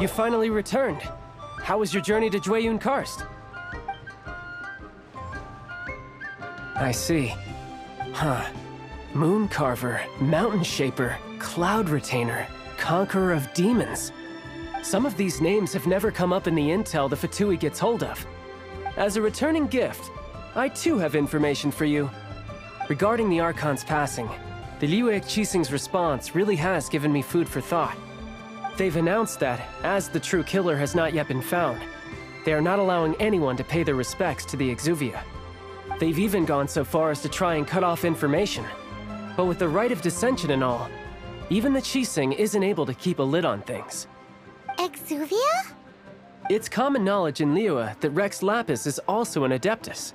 You finally returned. How was your journey to Jueyun Karst? I see. Huh. Moon Carver, Mountain Shaper, Cloud Retainer, Conqueror of Demons. Some of these names have never come up in the intel the Fatui gets hold of. As a returning gift, I too have information for you. Regarding the Archon's passing, the Liyue Qixing's response really has given me food for thought. They've announced that, as the true killer has not yet been found, they are not allowing anyone to pay their respects to the Exuvia. They've even gone so far as to try and cut off information. But with the right of dissension and all, even the Qixing isn't able to keep a lid on things. Exuvia? It's common knowledge in Liyue that Rex Lapis is also an Adeptus.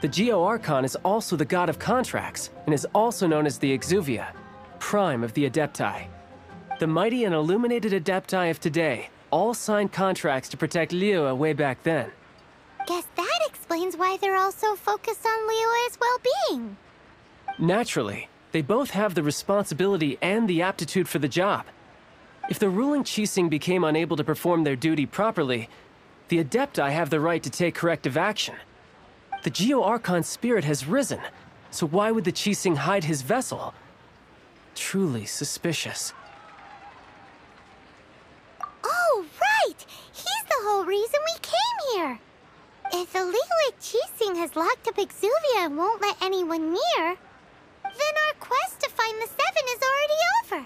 The Geo-Archon is also the god of contracts, and is also known as the Exuvia, prime of the Adepti. The mighty and illuminated Adepti of today all signed contracts to protect Liyue way back then. Guess that explains why they're all so focused on Liyue's well-being. Naturally, they both have the responsibility and the aptitude for the job. If the ruling Qixing became unable to perform their duty properly, the Adepti have the right to take corrective action. The Geo-Archon's spirit has risen, so why would the Qixing hide his vessel? Truly suspicious. Oh, right! He's the whole reason we came here! If the Liyue Qixing has locked up Exuvia and won't let anyone near, then our quest to find the Seven is already over.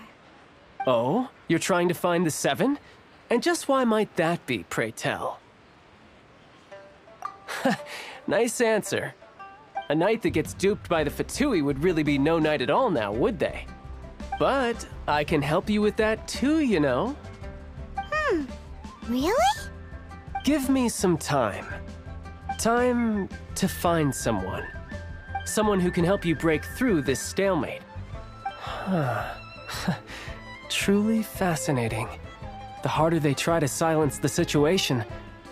Oh? You're trying to find the Seven? And just why might that be, pray tell? Nice answer. A knight that gets duped by the Fatui would really be no knight at all now, would they? But I can help you with that too, you know. Really? Give me some time. Time to find someone. Someone who can help you break through this stalemate. Truly fascinating. The harder they try to silence the situation,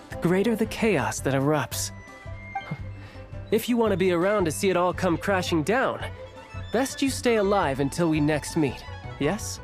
the greater the chaos that erupts. If you want to be around to see it all come crashing down, best you stay alive until we next meet, yes?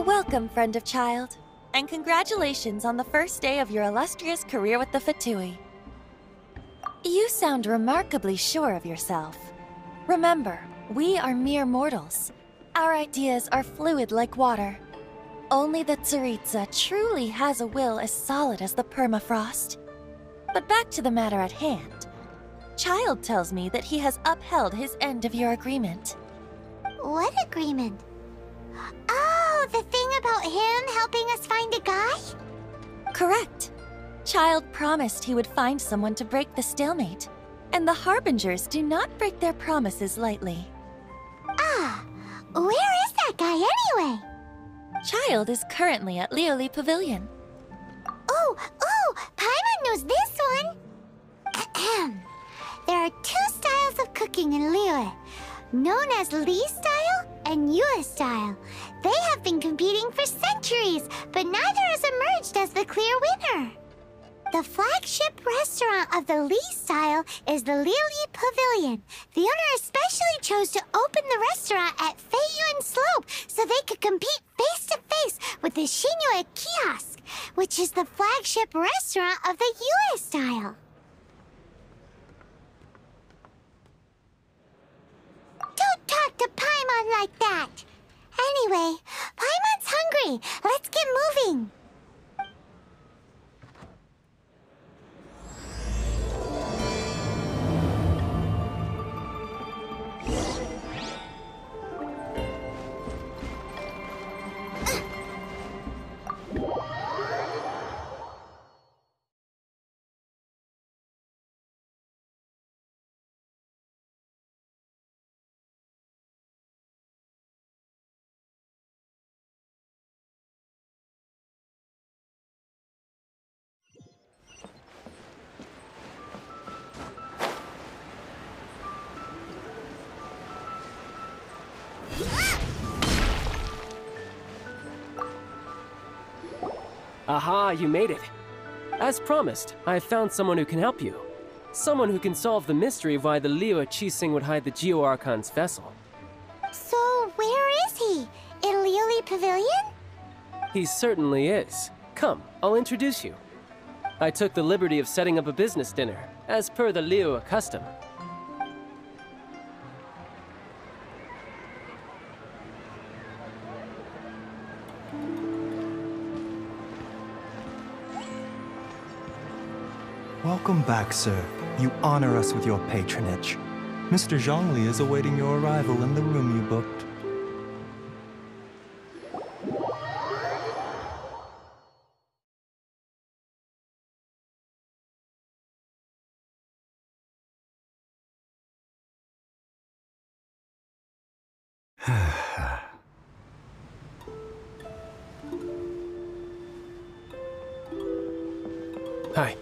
Welcome, friend of child, and congratulations on the first day of your illustrious career with the Fatui. You sound remarkably sure of yourself. Remember, we are mere mortals. Our ideas are fluid like water. Only the Tsaritsa truly has a will as solid as the permafrost. But back to the matter at hand. Child tells me that he has upheld his end of your agreement. What agreement? Oh, the thing about him helping us find a guy? Correct. Child promised he would find someone to break the stalemate, and the Harbingers do not break their promises lightly. Ah, where is that guy anyway? Child is currently at Lioli Pavilion. Oh, Paimon knows this one! Ahem. There are two styles of cooking in Liyue, known as Li style and Yue style. They have been competing for centuries, but neither has emerged as the clear winner. The flagship restaurant of the Li style is the Lioli Pavilion. The owner especially chose to open the restaurant at Feiyuan Slope so they could compete face-to-face with the Shinyue Kiosk, which is the flagship restaurant of the Yue style. Don't talk to Paimon like that! Anyway, Paimon's hungry. Let's get moving. Aha, you made it. As promised, I have found someone who can help you. Someone who can solve the mystery of why the Liyue Qixing would hide the Geo-Archon's vessel. So, where is he? In Lioli Pavilion? He certainly is. Come, I'll introduce you. I took the liberty of setting up a business dinner, as per the Liyue custom. Welcome back, sir. You honor us with your patronage. Mr. Zhongli is awaiting your arrival in the room you booked. Hi.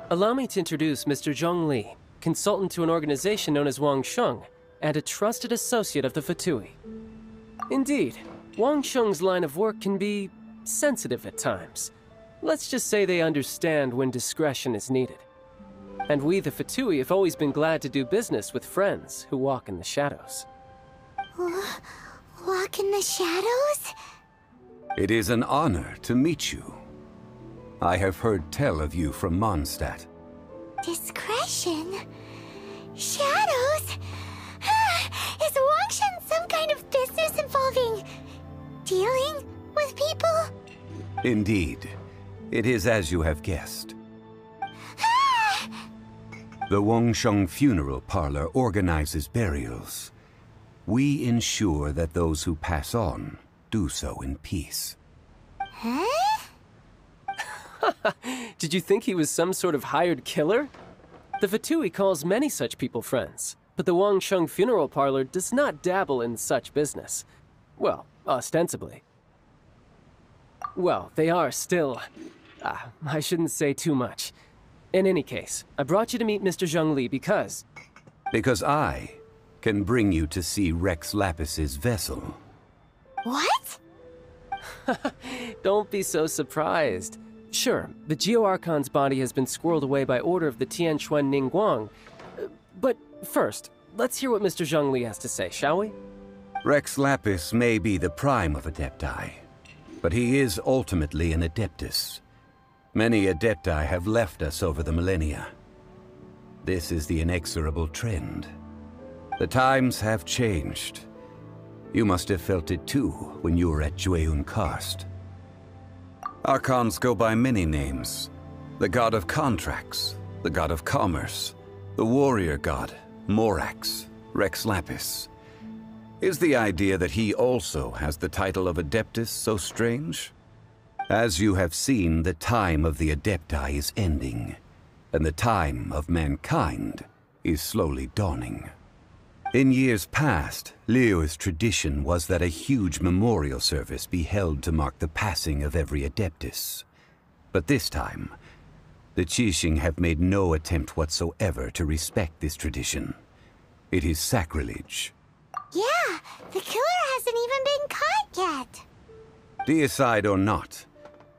Allow me to introduce Mr. Zhongli, consultant to an organization known as Wang Sheng, and a trusted associate of the Fatui. Indeed, Wang Sheng's line of work can be sensitive at times. Let's just say they understand when discretion is needed. And we, the Fatui, have always been glad to do business with friends who walk in the shadows. Walk in the shadows? It is an honor to meet you. I have heard tell of you from Mondstadt. Discretion? Shadows? Is Wang Sheng some kind of business involving dealing with people? Indeed. It is as you have guessed. The Wangsheng Funeral Parlor organizes burials. We ensure that those who pass on do so in peace. Huh? Did you think he was some sort of hired killer? The Fatui calls many such people friends, but the Wangsheng Funeral Parlor does not dabble in such business. Well, ostensibly. Well, they are still... I shouldn't say too much. In any case, I brought you to meet Mr. Zhongli because... Because I can bring you to see Rex Lapis's vessel. What? Don't be so surprised. Sure, the Geo-Archon's body has been squirreled away by order of the Tianquan Ningguang. But first, let's hear what Mr. Zhongli has to say, shall we? Rex Lapis may be the prime of Adepti, but he is ultimately an Adeptus. Many Adepti have left us over the millennia. This is the inexorable trend. The times have changed. You must have felt it too when you were at Jueyun Karst. Archons go by many names. The god of contracts, the god of commerce, the warrior god, Morax, Rex Lapis. Is the idea that he also has the title of Adeptus so strange? As you have seen, the time of the Adepti is ending, and the time of mankind is slowly dawning. In years past, Liyue's tradition was that a huge memorial service be held to mark the passing of every Adeptus. But this time, the Qixing have made no attempt whatsoever to respect this tradition. It is sacrilege. Yeah, the killer hasn't even been caught yet. Deicide or not,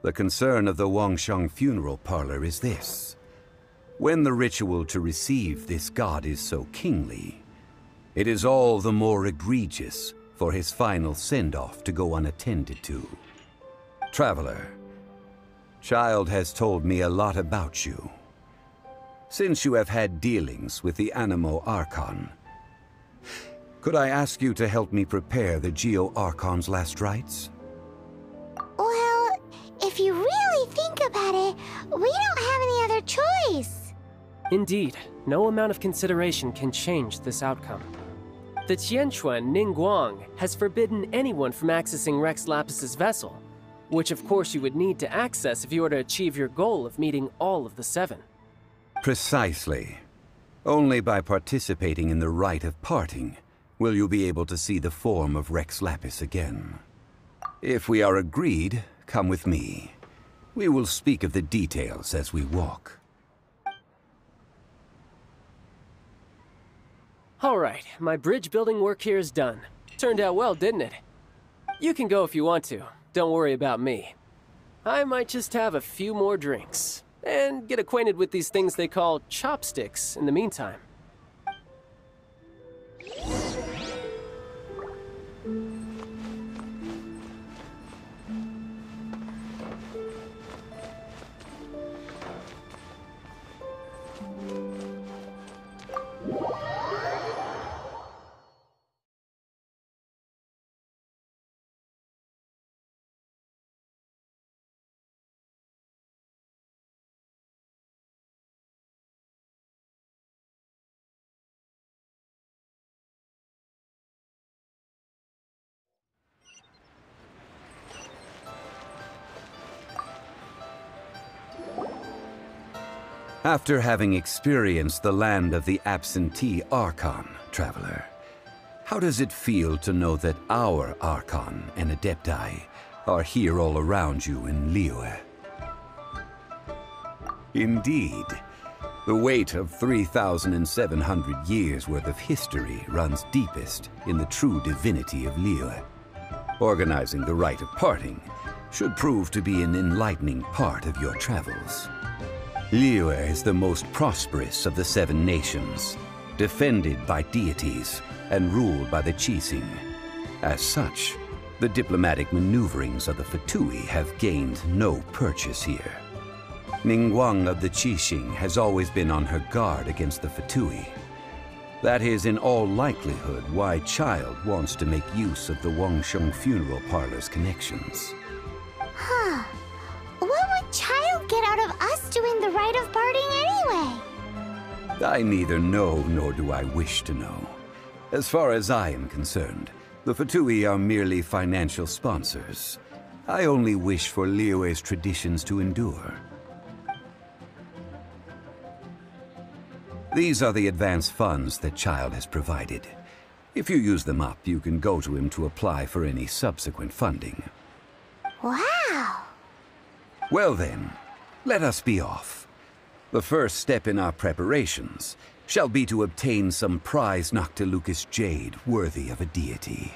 the concern of the Wangsheng funeral parlor is this. When the ritual to receive this god is so kingly, it is all the more egregious for his final send-off to go unattended to. Traveler, Child has told me a lot about you. Since you have had dealings with the Animo Archon, could I ask you to help me prepare the Geo Archon's last rites? Well, if you really think about it, we don't have any other choice. Indeed, no amount of consideration can change this outcome. The Tianquan Ningguang has forbidden anyone from accessing Rex Lapis's vessel, which of course you would need to access if you were to achieve your goal of meeting all of the 7. Precisely. Only by participating in the rite of parting will you be able to see the form of Rex Lapis again. If we are agreed, come with me. We will speak of the details as we walk. All right, my bridge building work here is done. Turned out well, didn't it? You can go if you want to. Don't worry about me. I might just have a few more drinks and get acquainted with these things they call chopsticks in the meantime. After having experienced the land of the absentee Archon, Traveler, how does it feel to know that our Archon and Adepti are here all around you in Liyue? Indeed, the weight of 3,700 years worth of history runs deepest in the true divinity of Liyue. Organizing the rite of parting should prove to be an enlightening part of your travels. Liyue is the most prosperous of the 7 nations, defended by deities and ruled by the Qixing. As such, the diplomatic maneuverings of the Fatui have gained no purchase here. Ningguang of the Qixing has always been on her guard against the Fatui. That is in all likelihood why Child wants to make use of the Wangsheng funeral parlor's connections. Huh. What would Child get out of us doing the rite of parting anyway? I neither know nor do I wish to know. As far as I am concerned, the Fatui are merely financial sponsors. I only wish for Liyue's traditions to endure. These are the advance funds that Child has provided. If you use them up, you can go to him to apply for any subsequent funding. Wow! Well then, let us be off. The first step in our preparations shall be to obtain some prize Noctilucous jade worthy of a deity.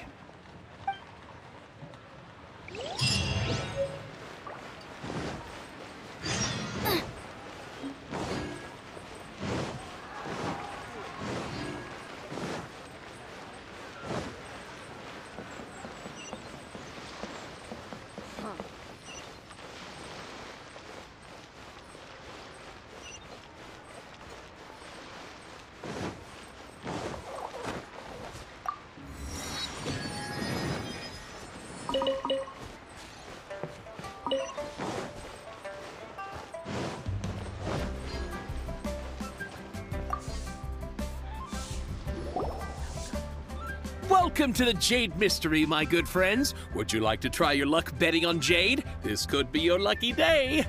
Welcome to the Jade Mystery, my good friends. Would you like to try your luck betting on Jade? This could be your lucky day.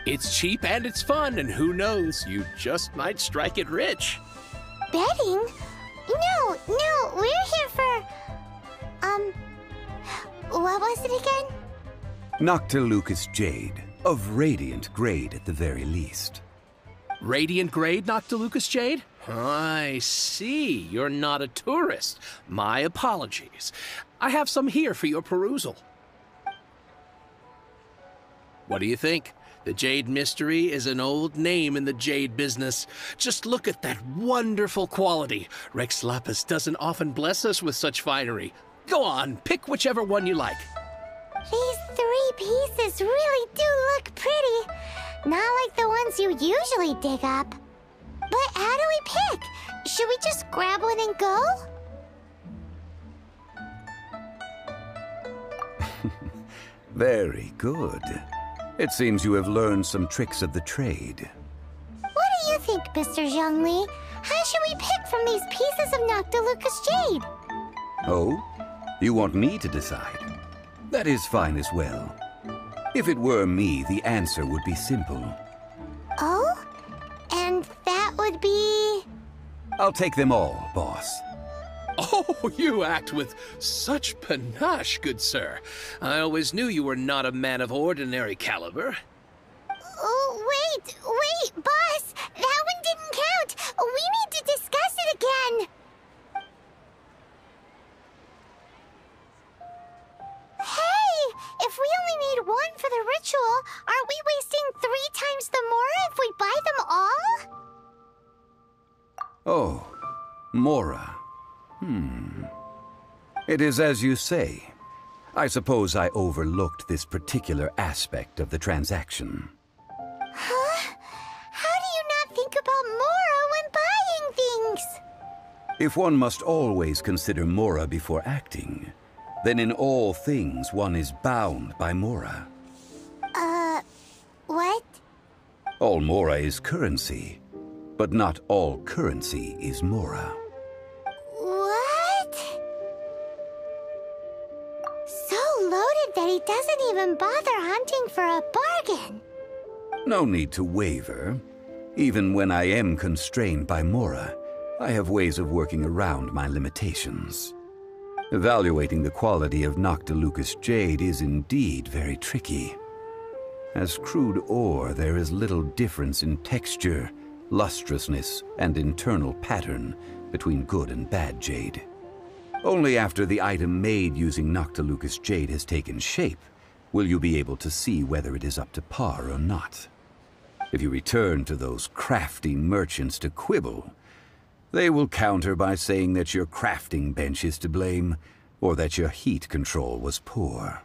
It's cheap and it's fun, and who knows, you just might strike it rich. Betting? No, we're here for... what was it again? Noctilucous Jade, of radiant grade at the very least. Radiant grade, Noctilucous Jade? I see. You're not a tourist. My apologies. I have some here for your perusal. What do you think? The Jade Mystery is an old name in the jade business. Just look at that wonderful quality. Rex Lapis doesn't often bless us with such finery. Go on, pick whichever one you like. These 3 pieces really do look pretty. Not like the ones you usually dig up. But how do we pick? Should we just grab one and go? Very good. It seems you have learned some tricks of the trade. What do you think, Mr. Zhongli? How should we pick from these pieces of Noctilucous Jade? Oh? You want me to decide? That is fine as well. If it were me, the answer would be simple. Oh? And that would be... I'll take them all, boss. Oh, you act with such panache, good sir. I always knew you were not a man of ordinary caliber. Oh, wait, boss! That one didn't count! We need to discuss it again! Hey! If we only need one for the ritual, aren't we wasting 3 times the Mora if we buy them all? Oh, Mora. It is as you say. I suppose I overlooked this particular aspect of the transaction. Huh? How do you not think about Mora when buying things? If one must always consider Mora before acting, then in all things one is bound by Mora. What? All Mora is currency, but not all currency is Mora. What? So loaded that he doesn't even bother hunting for a bargain. No need to waver. Even when I am constrained by Mora, I have ways of working around my limitations. Evaluating the quality of Noctilucous Jade is indeed very tricky. As crude ore, there is little difference in texture, lustrousness, and internal pattern between good and bad jade. Only after the item made using Noctilucous Jade has taken shape will you be able to see whether it is up to par or not. If you return to those crafty merchants to quibble, they will counter by saying that your crafting bench is to blame, or that your heat control was poor.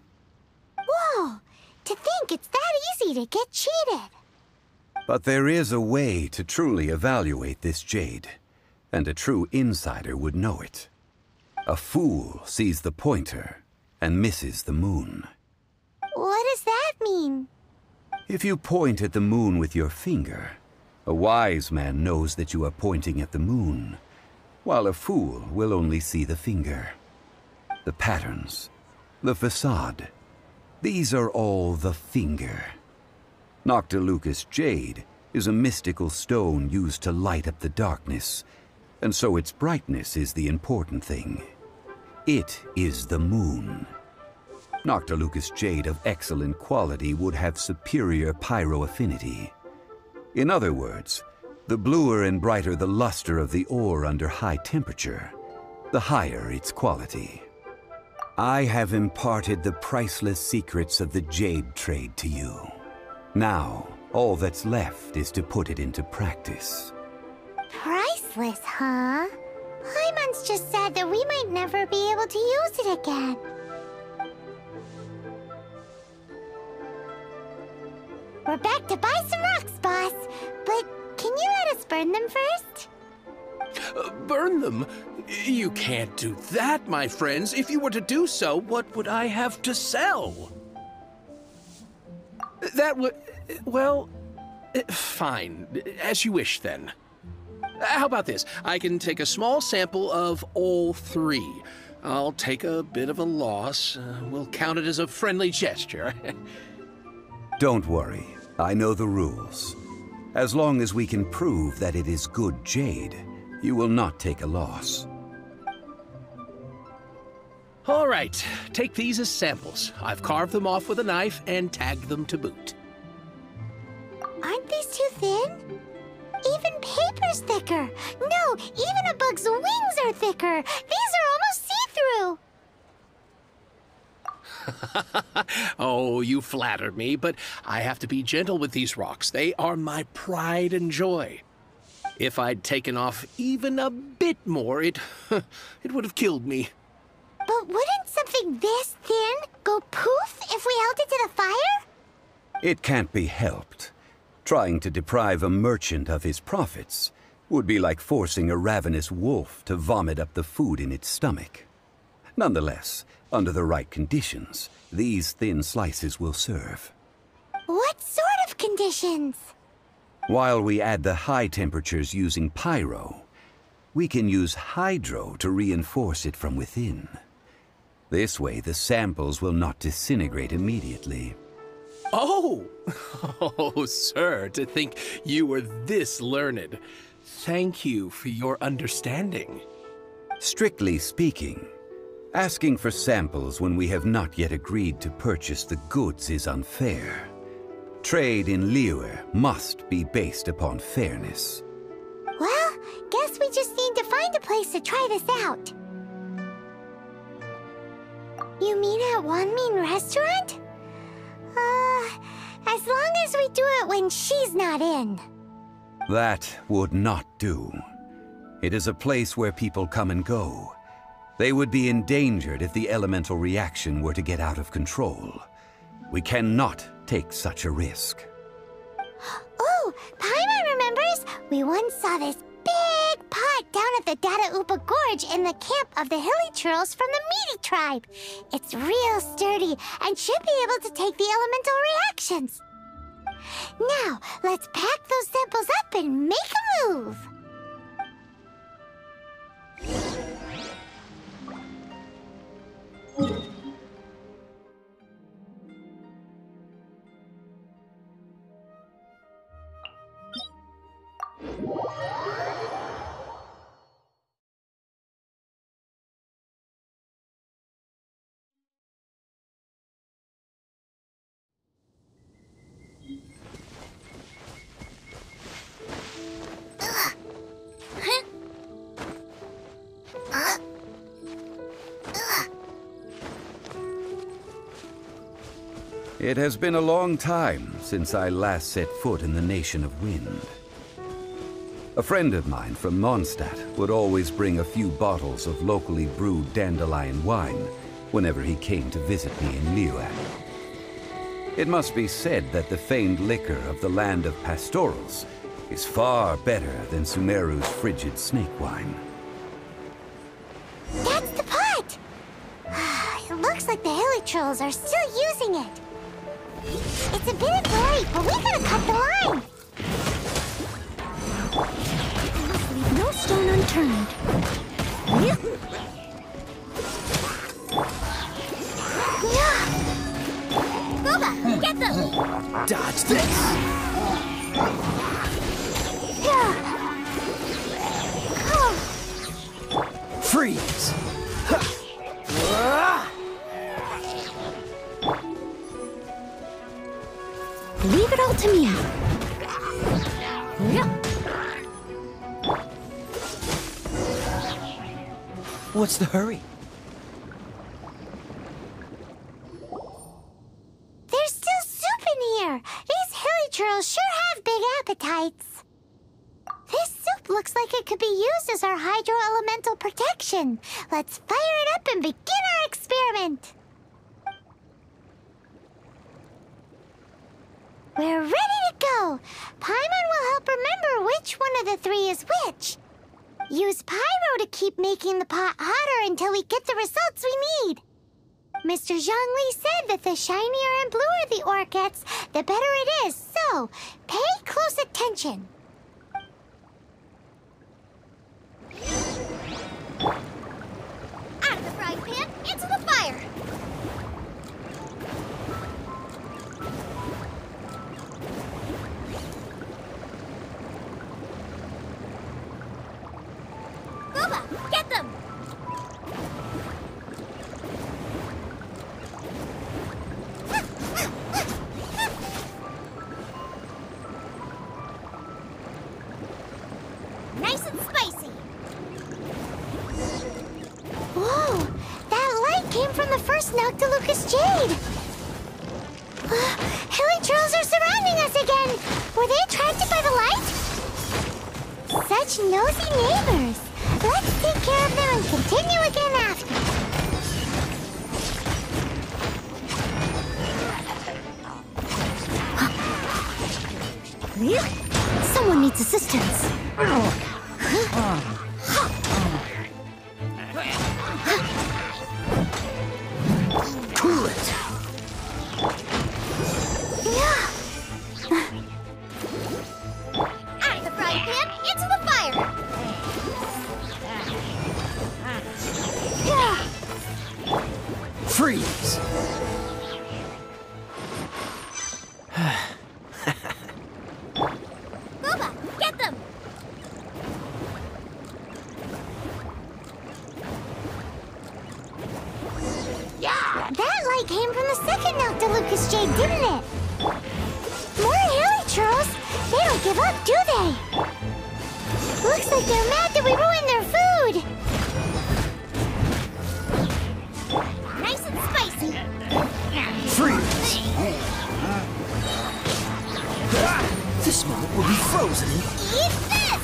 Whoa! To think it's that easy to get cheated. But there is a way to truly evaluate this jade, and a true insider would know it. A fool sees the pointer and misses the moon. What does that mean? If you point at the moon with your finger, a wise man knows that you are pointing at the moon, while a fool will only see the finger. The patterns, the facade, these are all the finger. Noctilucous Jade is a mystical stone used to light up the darkness, and so its brightness is the important thing. It is the moon. Noctilucous Jade of excellent quality would have superior pyro-affinity. In other words, the bluer and brighter the luster of the ore under high temperature, the higher its quality. I have imparted the priceless secrets of the jade trade to you. Now, all that's left is to put it into practice. Priceless, huh? Hyman's just said that we might never be able to use it again. We're back to buy some rocks, boss. But can you let us burn them first? Burn them? You can't do that, my friends. If you were to do so, what would I have to sell? That would... well... fine. As you wish, then. How about this? I can take a small sample of all three. I'll take a bit of a loss. We'll count it as a friendly gesture. Don't worry. I know the rules. As long as we can prove that it is good jade, you will not take a loss. All right, take these as samples. I've carved them off with a knife and tagged them to boot. Aren't these too thin? Even paper's thicker. No, even a bug's wings are thicker. These are almost see-through. Oh, you flatter me, but I have to be gentle with these rocks. They are my pride and joy. If I'd taken off even a bit more, it would have killed me. But wouldn't something this thin go poof if we held it to the fire? It can't be helped. Trying to deprive a merchant of his profits would be like forcing a ravenous wolf to vomit up the food in its stomach. Nonetheless, under the right conditions, these thin slices will serve. What sort of conditions? While we add the high temperatures using pyro, we can use hydro to reinforce it from within. This way, the samples will not disintegrate immediately. Oh! Oh, sir, to think you were this learned. Thank you for your understanding. Strictly speaking, asking for samples when we have not yet agreed to purchase the goods is unfair. Trade in Liyue must be based upon fairness. Well, guess we just need to find a place to try this out. You mean at Wanmin Restaurant? As long as we do it when she's not in. That would not do. It is a place where people come and go. They would be endangered if the elemental reaction were to get out of control. We cannot take such a risk. Oh, Paimon remembers! We once saw this big pot down at the Data Upa Gorge in the camp of the hilly churls from the Meaty tribe. It's real sturdy and should be able to take the elemental reactions. Now, let's pack those samples up and make a move. It has been a long time since I last set foot in the Nation of Wind. A friend of mine from Mondstadt would always bring a few bottles of locally brewed dandelion wine whenever he came to visit me in Liyue. It must be said that the famed liquor of the land of pastorals is far better than Sumeru's frigid snake wine. That's the pot! It looks like the hilly trolls are still using it. It's a bit of light, but we gotta cut the line! Leave no stone unturned. Booba, get them! Dodge this! Freeze! Leave it all to me. What's the hurry? There's still soup in here. These hilly churls sure have big appetites. This soup looks like it could be used as our hydro-elemental protection. Let's fire it up and begin our experiment. We're ready to go. Paimon will help remember which one of the three is which. Use pyro to keep making the pot hotter until we get the results we need. Mr. Zhongli said that the shinier and bluer the ore gets, the better it is, so pay close attention. Get them! Nice and spicy! Whoa! That light came from the first Noctilucous Jade! Helichurls are surrounding us again! Were they attracted by the light? Such nosy neighbors! Let's take care of them and continue again after. Someone needs assistance. Cool it! Out of the frying pan, into the fire! Freeze! Boba, get them! That light came from the second Noctilucous Jade, didn't it? More Helichurls! They don't give up, do they? Looks like they're mad that we ruined their food! Nice and spicy! Freeze! This moment will be frozen. Eat this!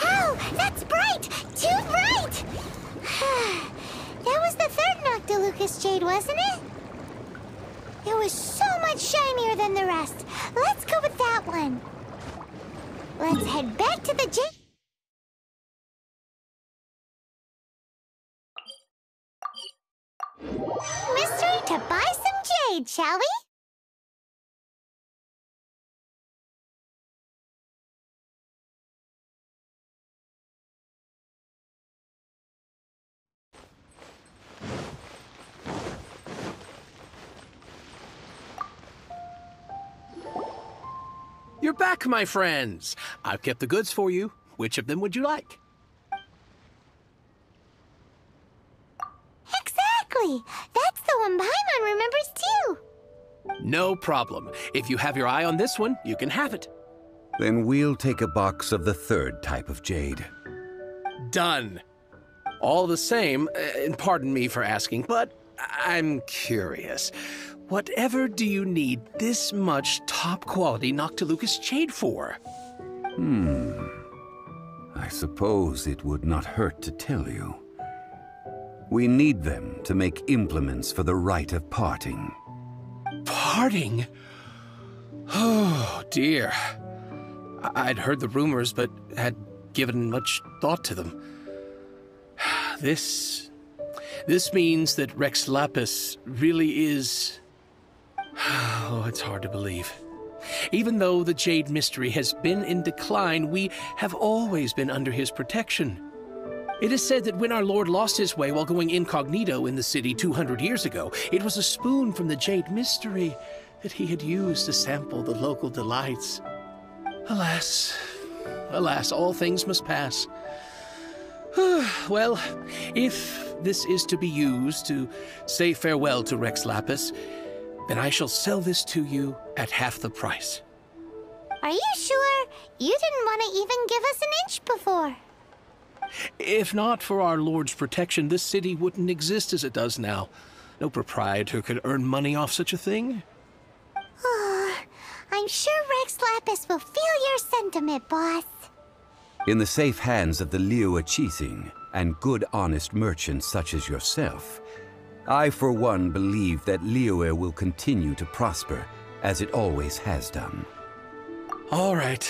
Oh, that's bright! Too bright! That was the third Noctilucous Jade, wasn't it? It was so much shinier than the rest. Let's go with that one. Let's head back to the jade. Mystery to buy some jade, shall we? You're back, my friends. I've kept the goods for you. Which of them would you like? Exactly! That's the one Paimon remembers too! No problem. If you have your eye on this one, you can have it. Then we'll take a box of the third type of jade. Done. All the same, and pardon me for asking, but I'm curious. Whatever do you need this much top-quality Noctilucous Jade for? I suppose it would not hurt to tell you. We need them to make implements for the rite of parting. Parting? Oh, dear. I'd heard the rumors, but had given much thought to them. This means that Rex Lapis really is... Oh, it's hard to believe. Even though the Jade Mystery has been in decline, we have always been under his protection. It is said that when our Lord lost his way while going incognito in the city 200 years ago, it was a spoon from the Jade Mystery that he had used to sample the local delights. Alas, alas, all things must pass. Well, if this is to be used to say farewell to Rex Lapis, then I shall sell this to you at half the price. Are you sure? You didn't want to even give us an inch before. If not for our Lord's protection, this city wouldn't exist as it does now. No proprietor could earn money off such a thing. I'm sure Rex Lapis will feel your sentiment, boss. In the safe hands of the Liyue Qixing and good honest merchants such as yourself, I for one believe that Liyue will continue to prosper as it always has done. All right.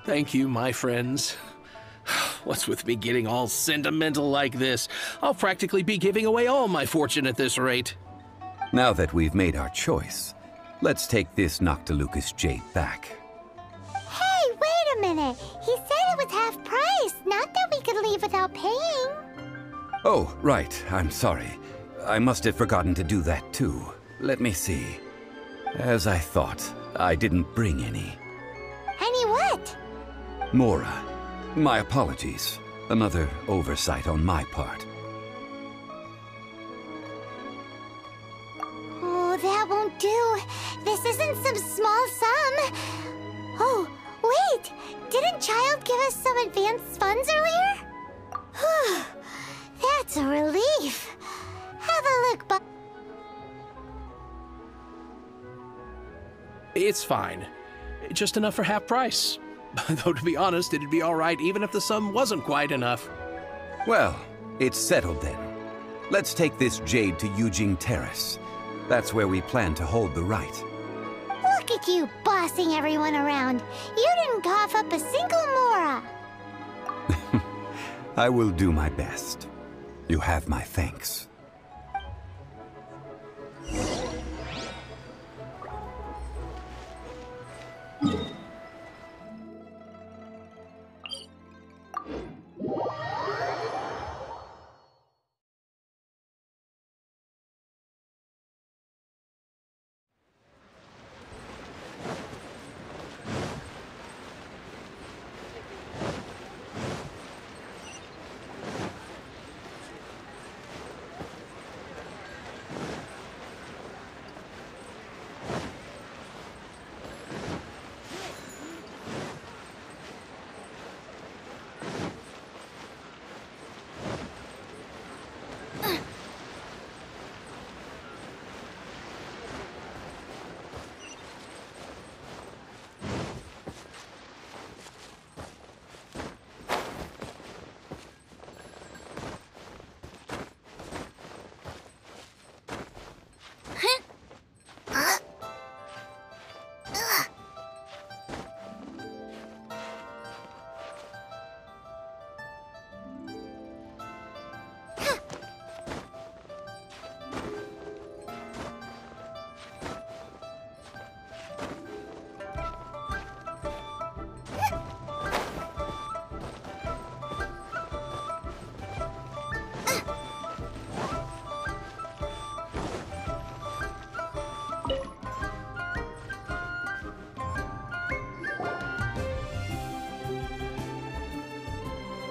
Thank you, my friends. What's with me getting all sentimental like this? I'll practically be giving away all my fortune at this rate. Now that we've made our choice, let's take this Noctilucous Jade back. Hey, wait a minute. He said it was half price, not that we could leave with without paying. Oh, right. I'm sorry. I must have forgotten to do that too. Let me see. As I thought, I didn't bring any. Any what? Mora. My apologies. Another oversight on my part. Oh, that won't do. This isn't some small sum. Oh, wait! Didn't Child give us some advanced funds earlier? Whew, that's a relief. Have a look, but It's fine. Just enough for half price. Though to be honest, it'd be alright even if the sum wasn't quite enough. Well, it's settled then. Let's take this jade to Yujing Terrace. That's where we plan to hold the rite. look at you bossing everyone around. You didn't cough up a single mora. I will do my best. You have my thanks.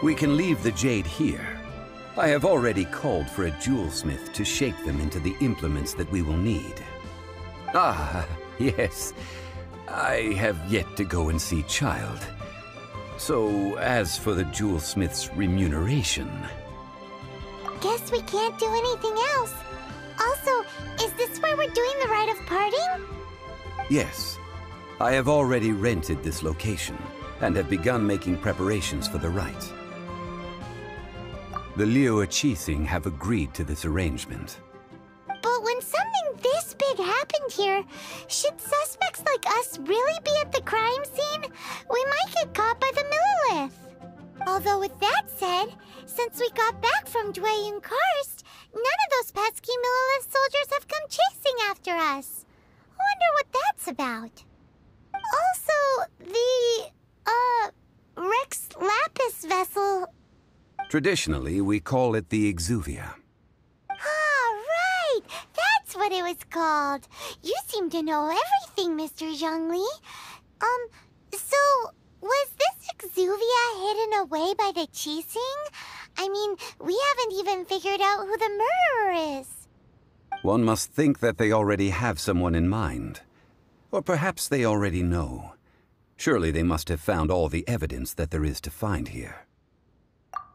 We can leave the jade here. I have already called for a jewelsmith to shape them into the implements that we will need. Ah, yes. I have yet to go and see Child. So, as for the jewelsmith's remuneration... Guess we can't do anything else. Also, is this where we're doing the rite of parting? Yes. I have already rented this location, and have begun making preparations for the rite. The Liu Qixing have agreed to this arrangement. But when something this big happened here, should suspects like us really be at the crime scene? We might get caught by the Monolith. Although with that said, since we got back from Dwayun Karst, none of those pesky Monolith soldiers have come chasing after us. Wonder what that's about. Also, the, Rex Lapis vessel... Traditionally, we call it the Exuvia. Ah, right! That's what it was called. You seem to know everything, Mr. Zhongli. So, was this Exuvia hidden away by the Qixing? I mean, we haven't even figured out who the murderer is. One must think that they already have someone in mind. Or perhaps they already know. Surely they must have found all the evidence that there is to find here.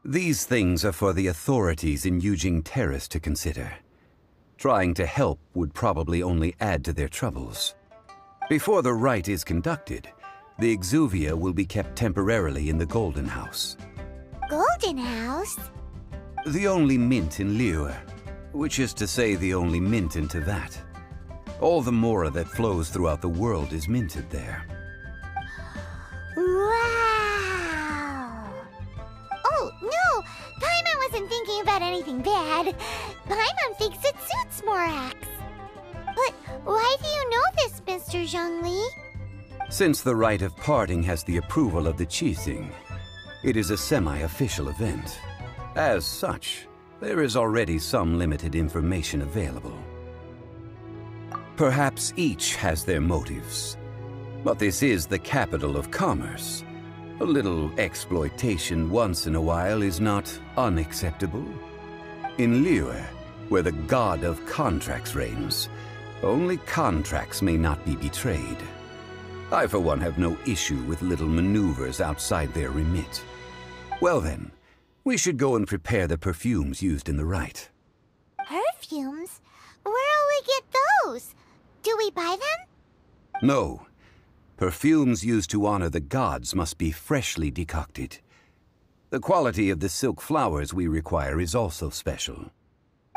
These things are for the authorities in Yujing Terrace to consider. Trying to help would probably only add to their troubles. Before the rite is conducted, the Exuvia will be kept temporarily in the Golden House. Golden House? The only mint in Liyue, which is to say the only mint in Teyvat. All the mora that flows throughout the world is minted there. Wow! Oh, no! Paimon wasn't thinking about anything bad. Paimon thinks it suits Morax. But why do you know this, Mr. Zhongli? Since the rite of parting has the approval of the Qixing, it is a semi-official event. As such, there is already some limited information available. Perhaps each has their motives, but this is the capital of commerce. A little exploitation once in a while is not unacceptable. In Liyue, where the god of contracts reigns, only contracts may not be betrayed. I, for one, have no issue with little maneuvers outside their remit. Well then, we should go and prepare the perfumes used in the rite. Perfumes? Where'll we get those? Do we buy them? No. Perfumes used to honor the gods must be freshly decocted. The quality of the silk flowers we require is also special.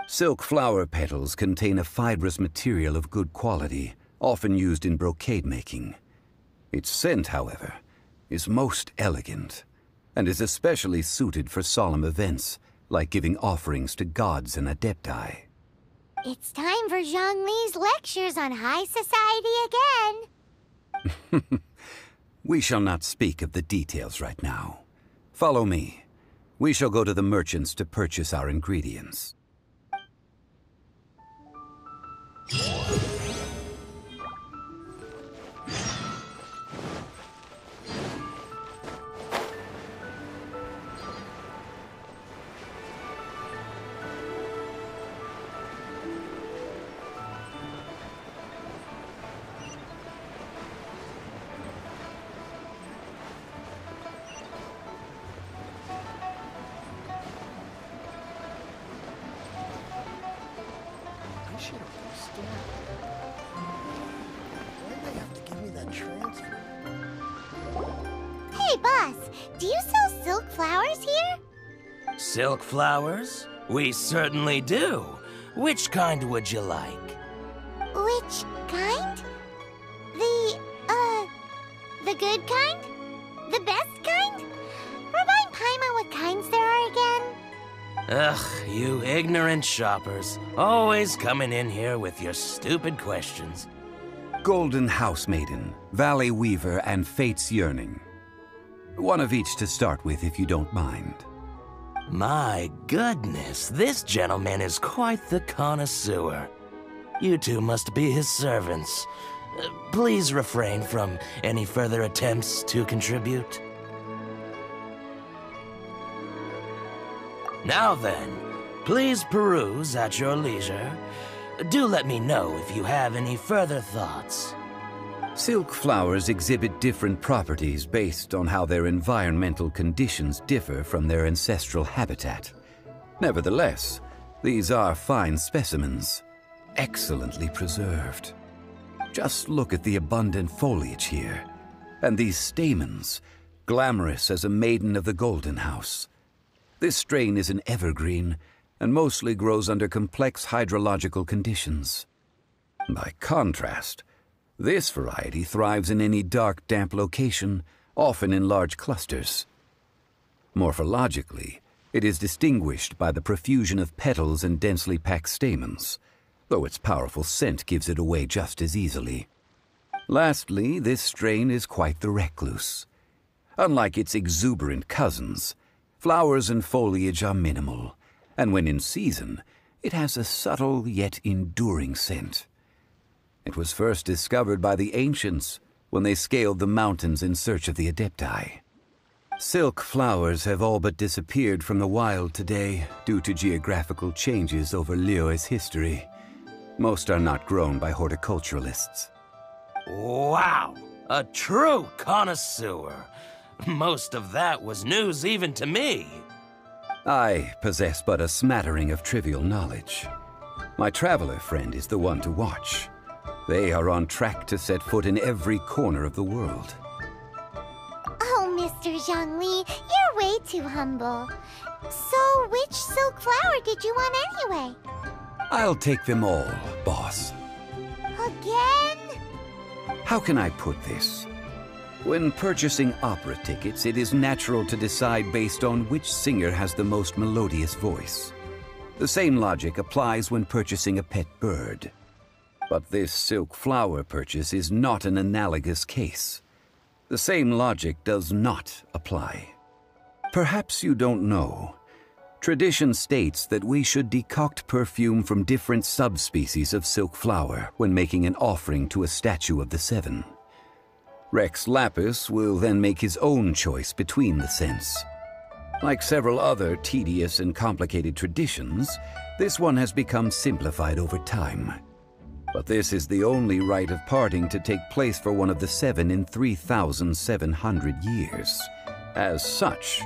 Silk flower petals contain a fibrous material of good quality, often used in brocade making. Its scent, however, is most elegant, and is especially suited for solemn events, like giving offerings to gods and adepti. It's time for Zhongli's lectures on high society again. We shall not speak of the details right now. Follow me. We shall go to the merchants to purchase our ingredients. Hey, boss, do you sell silk flowers here? Silk flowers? We certainly do. Which kind would you like? Which kind? The good kind? The best kind? Remind Paimon what kinds there are again. Ugh, you ignorant shoppers. Always coming in here with your stupid questions. Golden Housemaiden, Valley Weaver, and Fate's Yearning. One of each to start with, if you don't mind. My goodness, this gentleman is quite the connoisseur. You two must be his servants. Please refrain from any further attempts to contribute. Now then, please peruse at your leisure. Do let me know if you have any further thoughts. Silk flowers exhibit different properties based on how their environmental conditions differ from their ancestral habitat. Nevertheless, these are fine specimens, excellently preserved. Just look at the abundant foliage here, and these stamens, glamorous as a maiden of the Golden House. This strain is an evergreen, and mostly grows under complex hydrological conditions. By contrast, this variety thrives in any dark, damp location, often in large clusters. Morphologically, it is distinguished by the profusion of petals and densely packed stamens, though its powerful scent gives it away just as easily. Lastly, this strain is quite the recluse. Unlike its exuberant cousins, flowers and foliage are minimal, and when in season, it has a subtle yet enduring scent. It was first discovered by the ancients when they scaled the mountains in search of the adepti. Silk flowers have all but disappeared from the wild today due to geographical changes over Liyue's history. Most are not grown by horticulturalists. Wow! A true connoisseur. Most of that was news even to me. I possess but a smattering of trivial knowledge. My traveler friend is the one to watch. They are on track to set foot in every corner of the world. Oh, Mr. Zhongli, you're way too humble. So, which silk flower did you want anyway? I'll take them all, boss. Again? How can I put this? When purchasing opera tickets, it is natural to decide based on which singer has the most melodious voice. The same logic applies when purchasing a pet bird. But this silk flower purchase is not an analogous case. The same logic does not apply. Perhaps you don't know, Tradition states that we should decoct perfume from different subspecies of silk flower when making an offering to a statue of the seven. Rex Lapis will then make his own choice between the scents. Like several other tedious and complicated traditions, this one has become simplified over time. But this is the only rite of parting to take place for one of the seven in 3,700 years. As such,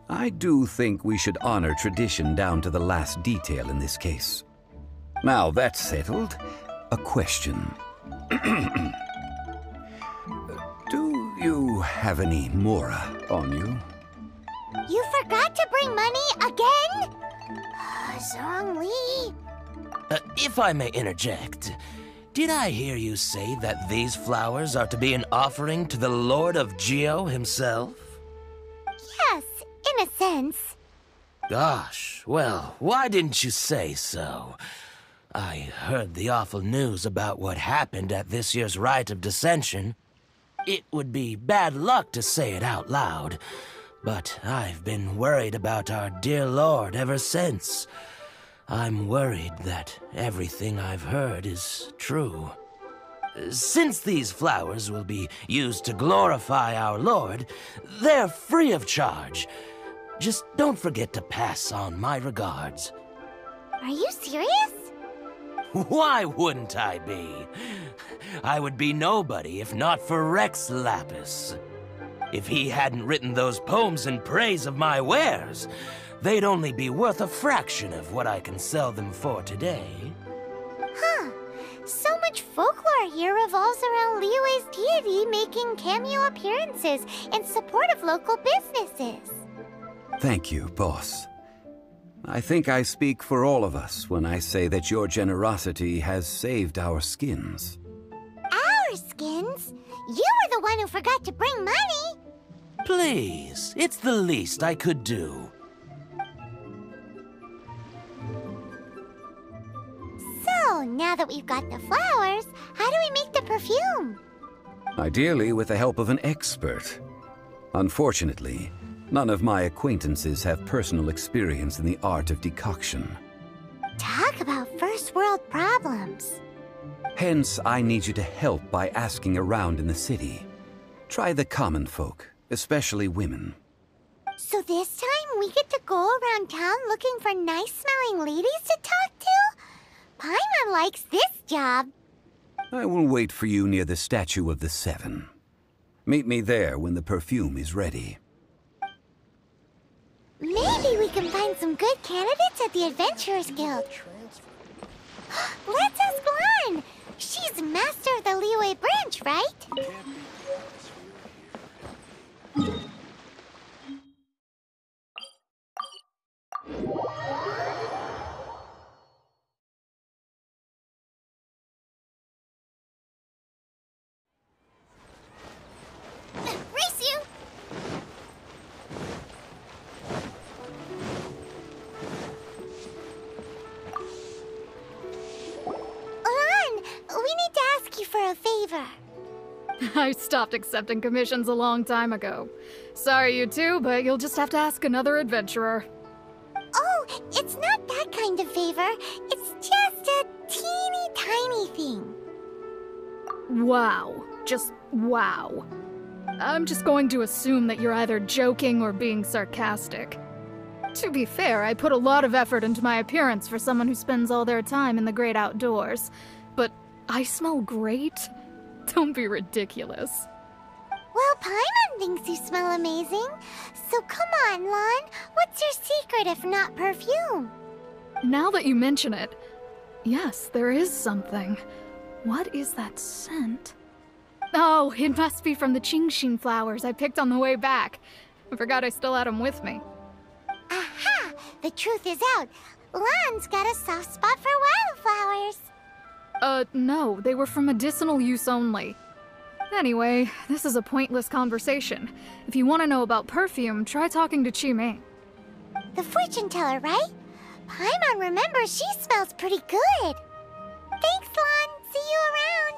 I do think we should honor tradition down to the last detail in this case. Now that's settled, a question. Do you have any Mora on you? You forgot to bring money again? Zhongli. If I may interject, did I hear you say that these flowers are to be an offering to the Lord of Geo himself? Yes, in a sense. Gosh, well, why didn't you say so? I heard the awful news about what happened at this year's Rite of Dissension. It would be bad luck to say it out loud, but I've been worried about our dear Lord ever since. I'm worried that everything I've heard is true. Since these flowers will be used to glorify our Lord, they're free of charge. Just don't forget to pass on my regards. Are you serious? Why wouldn't I be? I would be nobody if not for Rex Lapis. If he hadn't written those poems in praise of my wares, they'd only be worth a fraction of what I can sell them for today. Huh. So much folklore here revolves around Liyue's deity making cameo appearances in support of local businesses. Thank you, boss. I think I speak for all of us when I say that your generosity has saved our skins. Our skins? You were the one who forgot to bring money! Please, it's the least I could do. So, now that we've got the flowers, how do we make the perfume? Ideally with the help of an expert. Unfortunately, none of my acquaintances have personal experience in the art of decoction. Talk about first world problems. Hence, I need you to help by asking around in the city. Try the common folk, especially women. So this time we get to go around town looking for nice-smelling ladies to talk to? Paimon likes this job. I will wait for you near the statue of the Seven. Meet me there when the perfume is ready. Maybe we can find some good candidates at the Adventurers Guild. Let's ask Lan! She's master of the Liyue branch, right? Race you! Lan, we need to ask you for a favor. I stopped accepting commissions a long time ago. Sorry, you two, but you'll just have to ask another adventurer. Oh, it's not that kind of favor. It's just a teeny tiny thing. Wow. Just wow. I'm just going to assume that you're either joking or being sarcastic. To be fair, I put a lot of effort into my appearance for someone who spends all their time in the great outdoors. But I smell great? Don't be ridiculous. Well, Paimon thinks you smell amazing. So come on, Lan. What's your secret if not perfume? Now that you mention it, yes, there is something. What is that scent? Oh, it must be from the Qingxin flowers I picked on the way back. I forgot I still had them with me. Aha! The truth is out. Lan's got a soft spot for wildflowers. No, they were for medicinal use only. Anyway, this is a pointless conversation. If you want to know about perfume, try talking to Qimei. The fortune teller, right? Paimon remembers she smells pretty good. Thanks, Lan. See you around.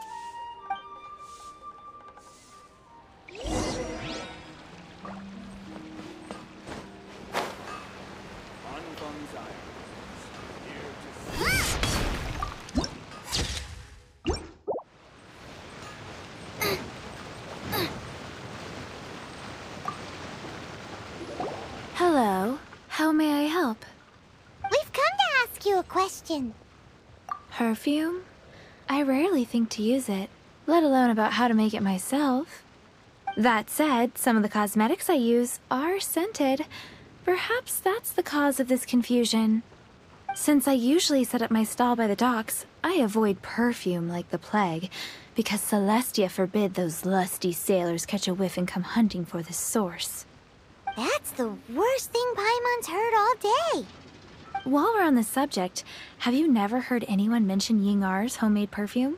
How may I help? We've come to ask you a question. Perfume? I rarely think to use it, let alone about how to make it myself. That said, some of the cosmetics I use are scented. Perhaps that's the cause of this confusion. Since I usually set up my stall by the docks, I avoid perfume like the plague, because Celestia forbid those lusty sailors catch a whiff and come hunting for the source. That's the worst thing Paimon's heard all day. While we're on the subject, have you never heard anyone mention Ying-Ar's homemade perfume?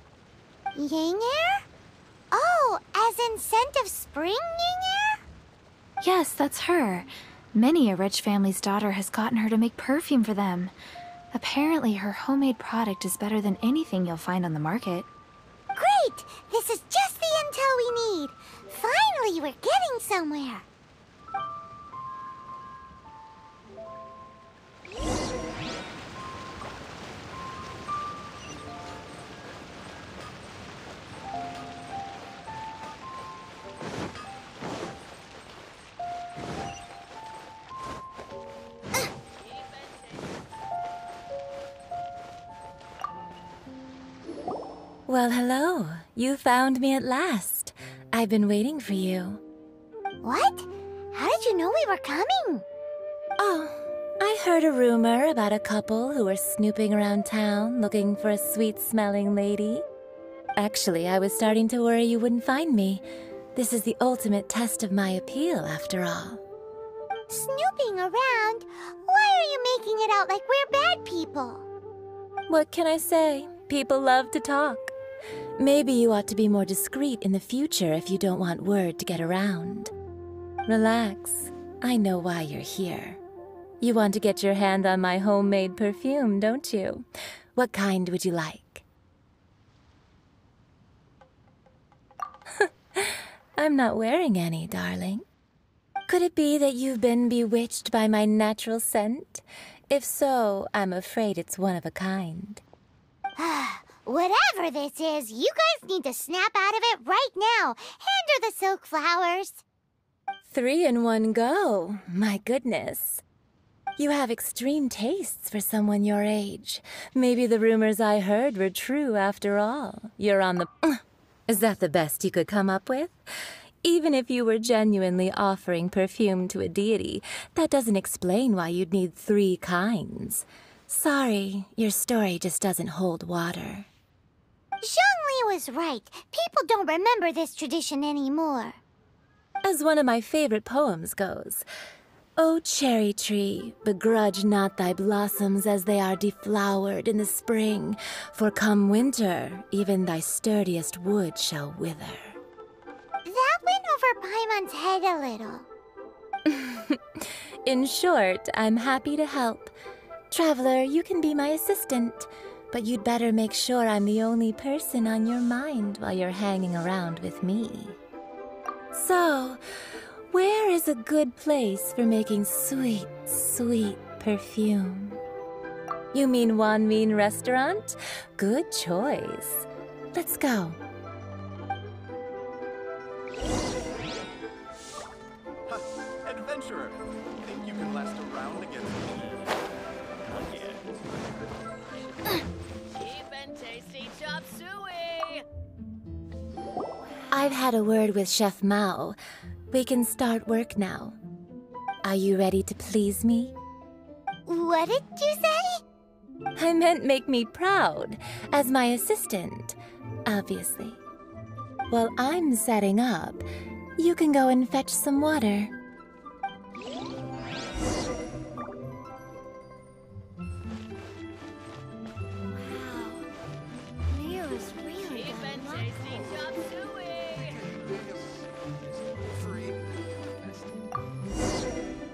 Ying-Er? Oh, as in scent of spring, Ying-Er? Yes, that's her. Many a rich family's daughter has gotten her to make perfume for them. Apparently, her homemade product is better than anything you'll find on the market. Great! This is just the intel we need. Finally, we're getting somewhere. Well, hello. You found me at last. I've been waiting for you. What? How did you know we were coming? Oh, I heard a rumor about a couple who were snooping around town looking for a sweet-smelling lady. Actually, I was starting to worry you wouldn't find me. This is the ultimate test of my appeal, after all. Snooping around? Why are you making it out like we're bad people? What can I say? People love to talk. Maybe you ought to be more discreet in the future if you don't want word to get around. Relax. I know why you're here. You want to get your hand on my homemade perfume, don't you? What kind would you like? I'm not wearing any, darling. Could it be that you've been bewitched by my natural scent? If so, I'm afraid it's one of a kind. Whatever this is, you guys need to snap out of it right now. Hand her the silk flowers. 3 in one go. My goodness. You have extreme tastes for someone your age. Maybe the rumors I heard were true after all. You're on the... Is that the best you could come up with? Even if you were genuinely offering perfume to a deity, that doesn't explain why you'd need 3 kinds. Sorry, your story just doesn't hold water. Zhongli was right. People don't remember this tradition anymore. As one of my favorite poems goes, O cherry tree, begrudge not thy blossoms as they are deflowered in the spring, for come winter, even thy sturdiest wood shall wither. That went over Paimon's head a little. In short, I'm happy to help. Traveler, you can be my assistant, but you'd better make sure I'm the only person on your mind while you're hanging around with me. So, where is a good place for making sweet, sweet perfume? You mean Wanmin Restaurant? Good choice. Let's go. Adventurer, think you can last a round against me? Cheap and tasty chop suey! I've had a word with Chef Mao. We can start work now. Are you ready to please me? What did you say? I meant make me proud, as my assistant, obviously. While I'm setting up, you can go and fetch some water.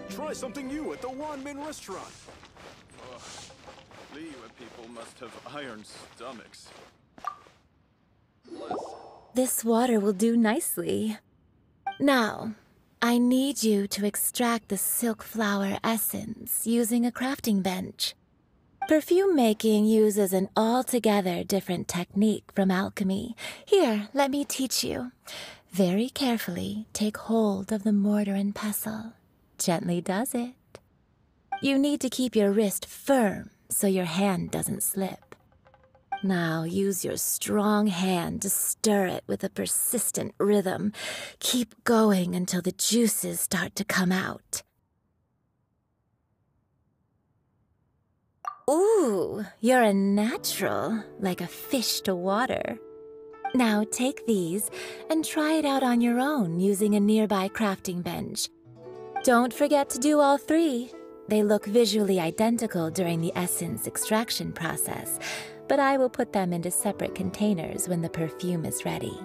Try something new at the Wanmin Restaurant. Ugh. Liyue people must have iron stomachs. Bless. This water will do nicely. Now, I need you to extract the silk flower essence using a crafting bench. Perfume making uses an altogether different technique from alchemy. Here, let me teach you. Very carefully take hold of the mortar and pestle. Gently does it. You need to keep your wrist firm so your hand doesn't slip. Now use your strong hand to stir it with a persistent rhythm. Keep going until the juices start to come out. Ooh, you're a natural, like a fish to water. Now take these and try it out on your own using a nearby crafting bench. Don't forget to do all three. They look visually identical during the essence extraction process, but I will put them into separate containers when the perfume is ready.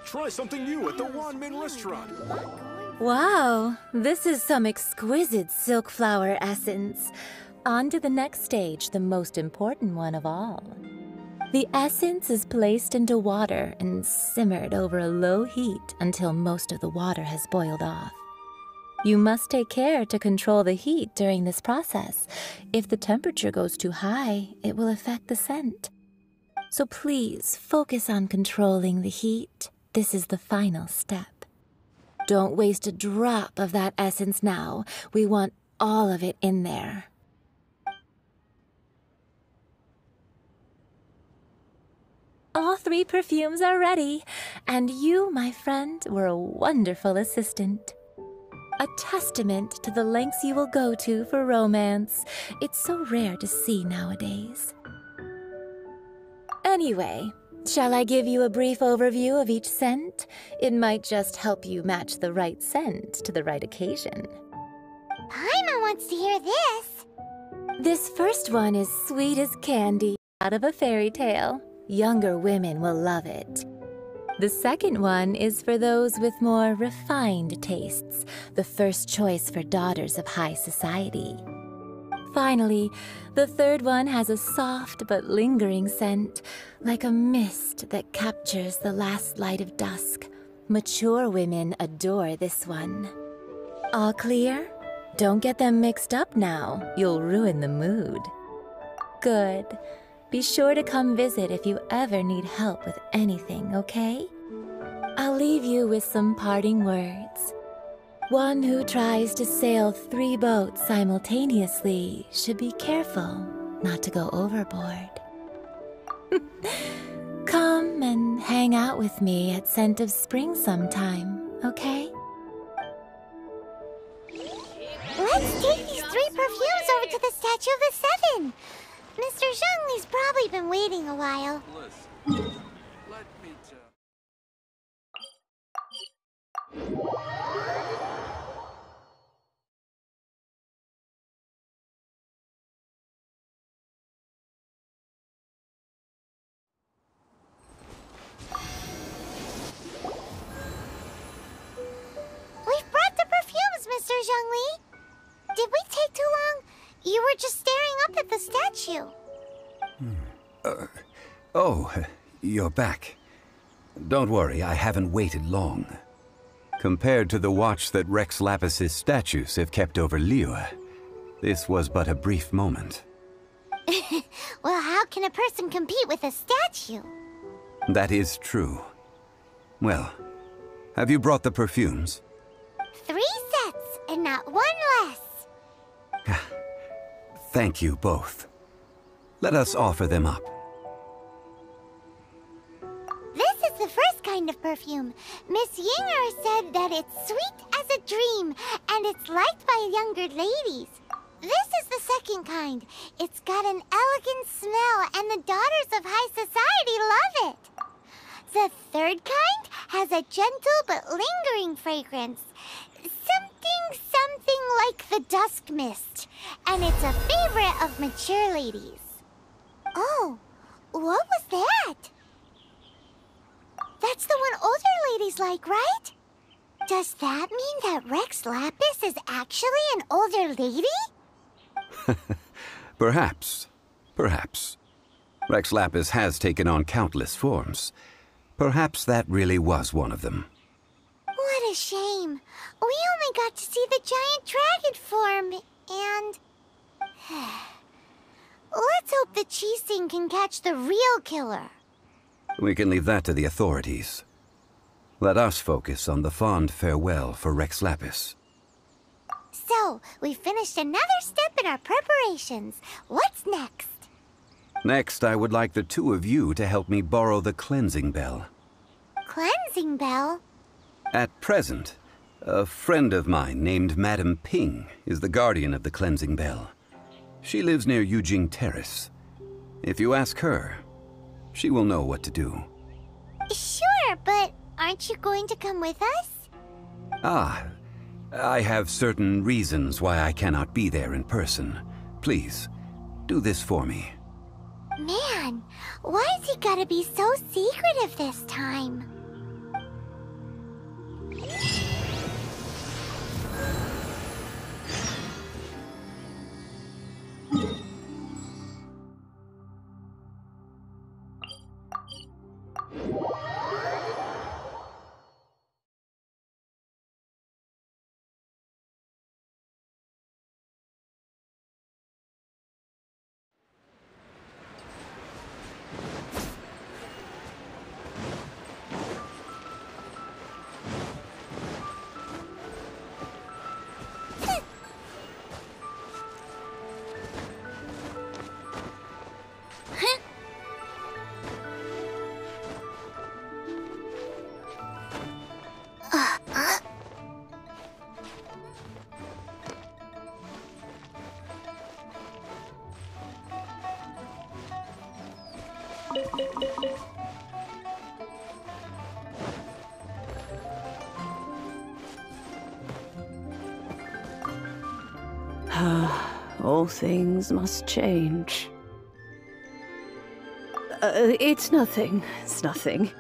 Try something new at the Wanmin restaurant. Wow, this is some exquisite silk flower essence. On to the next stage, the most important one of all. The essence is placed into water and simmered over a low heat until most of the water has boiled off. You must take care to control the heat during this process. If the temperature goes too high, it will affect the scent. So please focus on controlling the heat. This is the final step. Don't waste a drop of that essence now. We want all of it in there. All three perfumes are ready, and you, my friend, were a wonderful assistant. A testament to the lengths you will go to for romance. It's so rare to see nowadays. Anyway, shall I give you a brief overview of each scent? It might just help you match the right scent to the right occasion. Paimon wants to hear this. This first one is sweet as candy, out of a fairy tale. Younger women will love it. The second one is for those with more refined tastes, the first choice for daughters of high society. Finally, the third one has a soft but lingering scent, like a mist that captures the last light of dusk. Mature women adore this one. All clear? Don't get them mixed up now. You'll ruin the mood. Good. Be sure to come visit if you ever need help with anything, okay? I'll leave you with some parting words. One who tries to sail 3 boats simultaneously should be careful not to go overboard. Come and hang out with me at Scent of Spring sometime, okay? Let's take these 3 perfumes over to the Statue of the Seven. Mr. Zhongli's probably been waiting a while. Listen, let me tell. We've brought the perfumes, Mr. Zhongli. Did we take too long? You were just staring up at the statue. You're back. Don't worry, I haven't waited long. Compared to the watch that Rex Lapis's statues have kept over Liyue, this was but a brief moment. Well, how can a person compete with a statue? That is true. Well, have you brought the perfumes? 3 sets, and not 1 less. Thank you both. Let us offer them up. This is the first kind of perfume. Miss Yinger said that it's sweet as a dream, and it's liked by younger ladies. This is the second kind. It's got an elegant smell, and the daughters of high society love it. The third kind has a gentle but lingering fragrance. Something something like the Dusk Mist, and it's a favorite of mature ladies. Oh, what was that? That's the one older ladies like, right? Does that mean that Rex Lapis is actually an older lady? Perhaps. Perhaps. Rex Lapis has taken on countless forms. Perhaps that really was one of them. What a shame. We only got to see the giant dragon form, and... Let's hope the Qixing can catch the real killer. We can leave that to the authorities. Let us focus on the fond farewell for Rex Lapis. So, we finished another step in our preparations. What's next? Next, I would like the two of you to help me borrow the cleansing bell. Cleansing bell? At present, a friend of mine named Madame Ping is the guardian of the cleansing bell. She lives near Yujing Terrace. If you ask her, she will know what to do. Sure, but aren't you going to come with us? Ah, I have certain reasons why I cannot be there in person. Please, do this for me. Man, why has he gotta be so secretive this time? All things must change. It's nothing. It's nothing.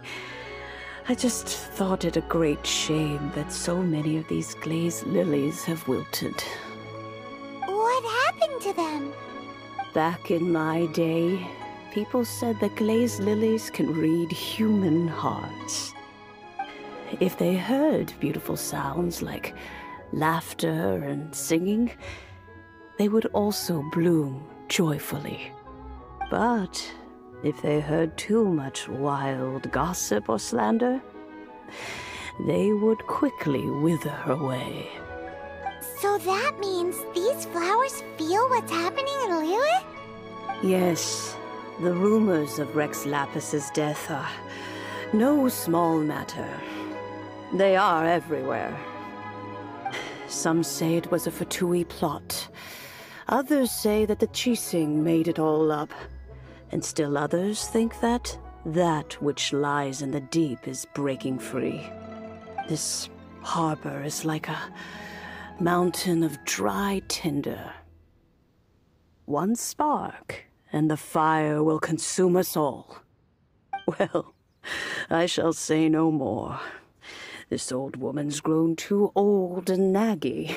I just thought it a great shame that so many of these glazed lilies have wilted. What happened to them? Back in my day, people said that glazed lilies can read human hearts. If they heard beautiful sounds like laughter and singing, they would also bloom joyfully. But if they heard too much wild gossip or slander, they would quickly wither away. So that means these flowers feel what's happening in Liyue? Yes, the rumors of Rex Lapis's death are no small matter. They are everywhere. Some say it was a Fatui plot. Others say that the Qixing made it all up. And still others think that which lies in the deep is breaking free. This harbor is like a mountain of dry tinder. One spark, and the fire will consume us all. Well, I shall say no more. This old woman's grown too old and naggy.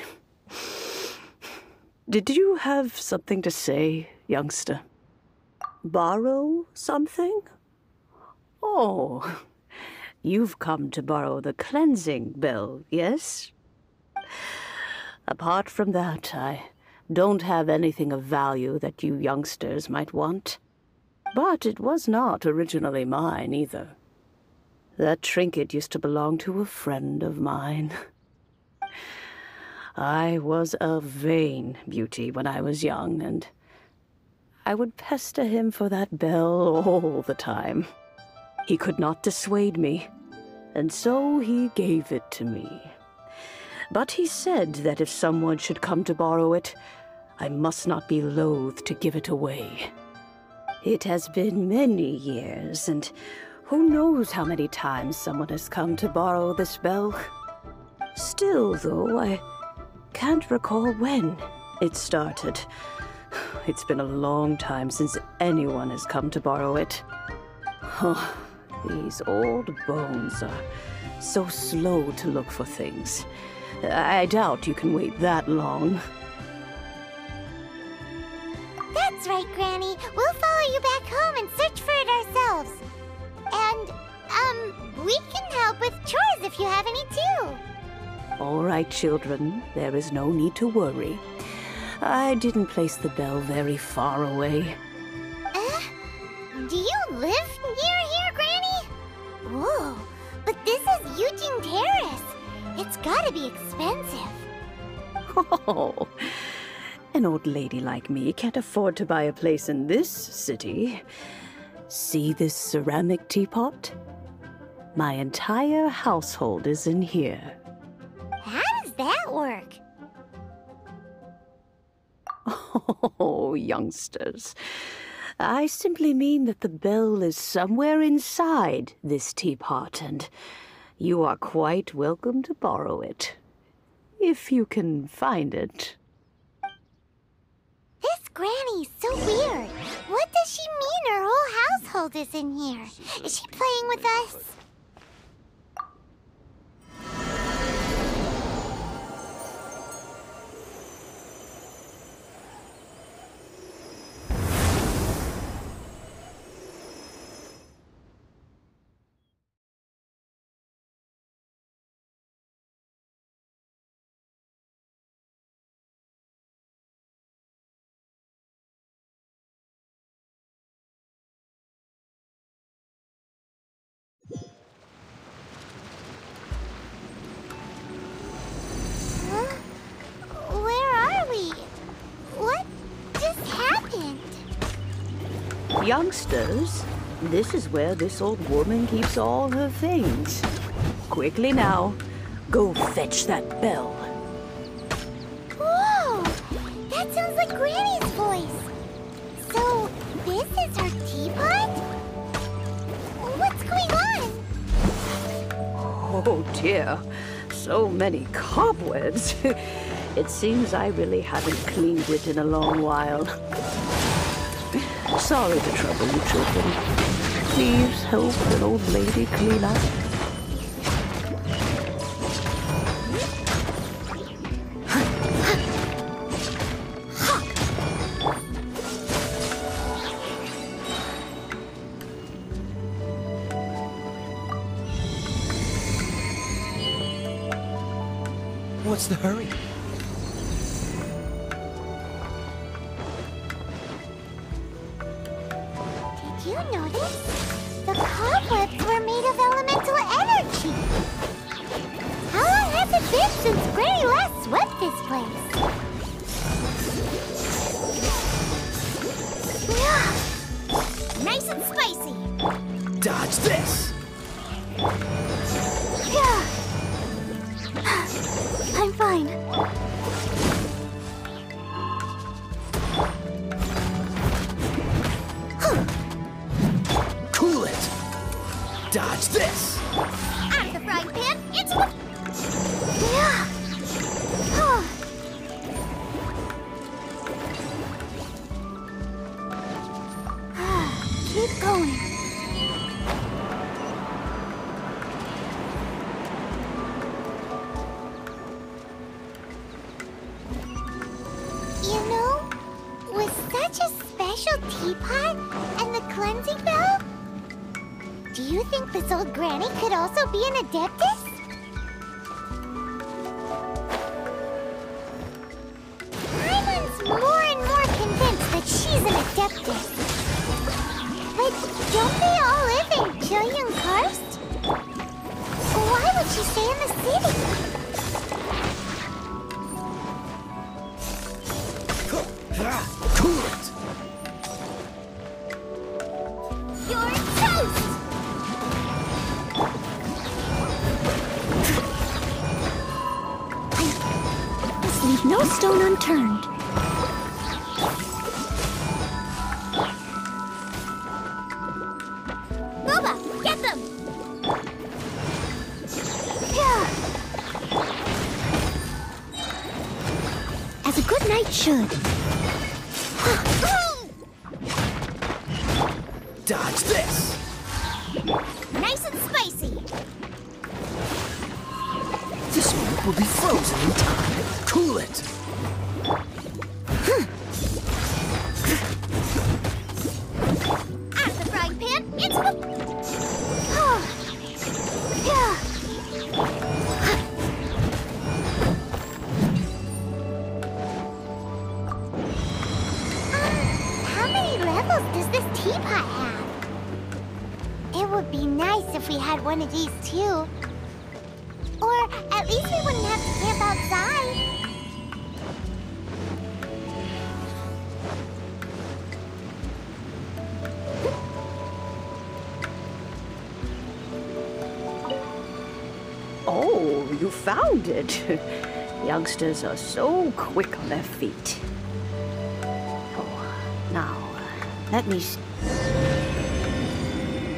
Did you have something to say, youngster? Borrow something? Oh, you've come to borrow the cleansing bell, yes? Apart from that, I don't have anything of value that you youngsters might want. But it was not originally mine, either. That trinket used to belong to a friend of mine. I was a vain beauty when I was young, and I would pester him for that bell all the time. He could not dissuade me, and so he gave it to me. But he said that if someone should come to borrow it, I must not be loath to give it away. It has been many years, and who knows how many times someone has come to borrow this bell. Still, though, I can't recall when it started. It's been a long time since anyone has come to borrow it. Oh, these old bones are so slow to look for things. I doubt you can wait that long. That's right, Granny. We'll follow you back home and search for it ourselves. And, we can help with chores if you have any too. All right, children. There is no need to worry. I didn't place the bell very far away. Do you live near here, Granny? Whoa, but this is Eugene Terrace. It's gotta be expensive. Oh, an old lady like me can't afford to buy a place in this city. See this ceramic teapot? My entire household is in here. How does that work? Oh, youngsters. I simply mean that the bell is somewhere inside this teapot, and you are quite welcome to borrow it. If you can find it. This Granny's so weird. What does she mean her whole household is in here? Is she playing with us? Youngsters, this is where this old woman keeps all her things. Quickly now, go fetch that bell. Whoa! That sounds like Granny's voice. So, this is her teapot? What's going on? Oh dear, so many cobwebs. It seems I really haven't cleaned it in a long while. Sorry to trouble you, children. Please help an old lady clean up. What's the hurry? Did you notice? The cobwebs were made of elemental energy. How long has it been since Granny last swept this place? Nice and spicy. Dodge this! I'm fine. Cool it! Dodge this! Out of the frying pan, into the... Keep going. You know, with such a special teapot and the cleansing bell, do you think this old granny could also be an adeptus? Ryman's more and more convinced that she's an adeptus. But don't they all live in Jillian Karst? Why would she stay in the city? Cool it! You're toast! Let's leave no stone unturned. Boba, get them! should. Dodge this! Nice and spicy. This milk will be frozen in time. Cool it! Out of the frying pan, into the... Oh. Yeah. How many levels does this teapot have? It would be nice if we had one of these too. Or at least we wouldn't have to camp outside. Oh, you found it. Youngsters are so quick on their feet. Oh, now, let me...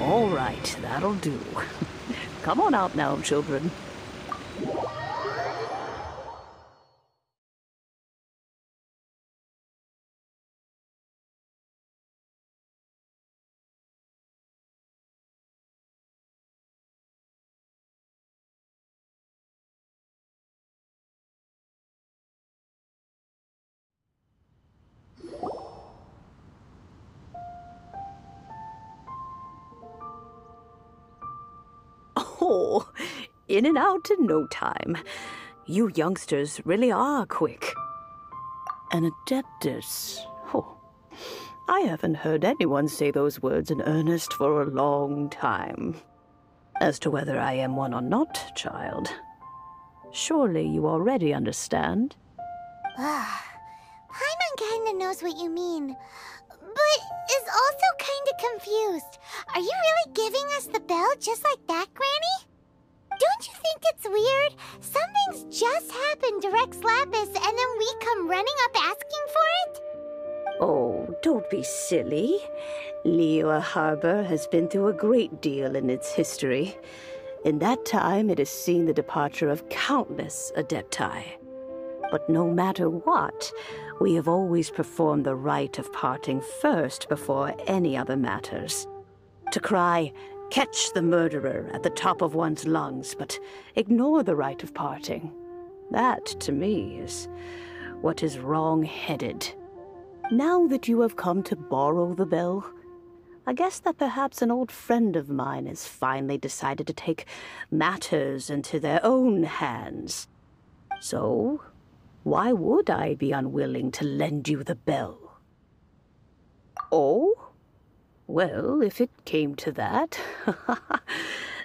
All right, that'll do. Come on out now, children. Oh, in and out in no time. You youngsters really are quick. An Adeptus. Oh, I haven't heard anyone say those words in earnest for a long time. As to whether I am one or not, child, surely you already understand. Paimon kinda knows what you mean, but is also kinda confused. Are you really giving us the bell just like that, Granny? Don't you think it's weird? Something's just happened to Rex Lapis and then we come running up asking for it? Oh, don't be silly. Liyue Harbor has been through a great deal in its history. In that time, it has seen the departure of countless Adepti. But no matter what, we have always performed the rite of parting first before any other matters. To cry, "Catch the murderer," at the top of one's lungs, but ignore the rite of parting. That, to me, is what is wrong-headed. Now that you have come to borrow the bell, I guess that perhaps an old friend of mine has finally decided to take matters into their own hands. So, why would I be unwilling to lend you the bell? Oh? Well, if it came to that,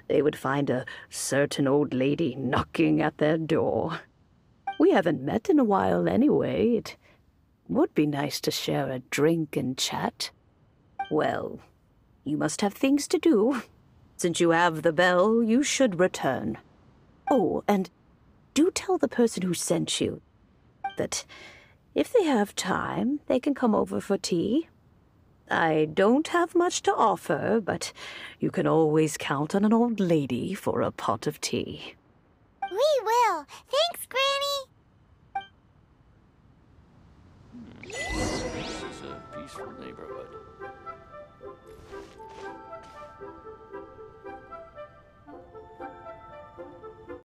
they would find a certain old lady knocking at their door. We haven't met in a while anyway. It would be nice to share a drink and chat. Well, you must have things to do. Since you have the bell, you should return. Oh, and do tell the person who sent you that if they have time, they can come over for tea. I don't have much to offer, but you can always count on an old lady for a pot of tea. We will. Thanks, Granny. This is a peaceful neighborhood.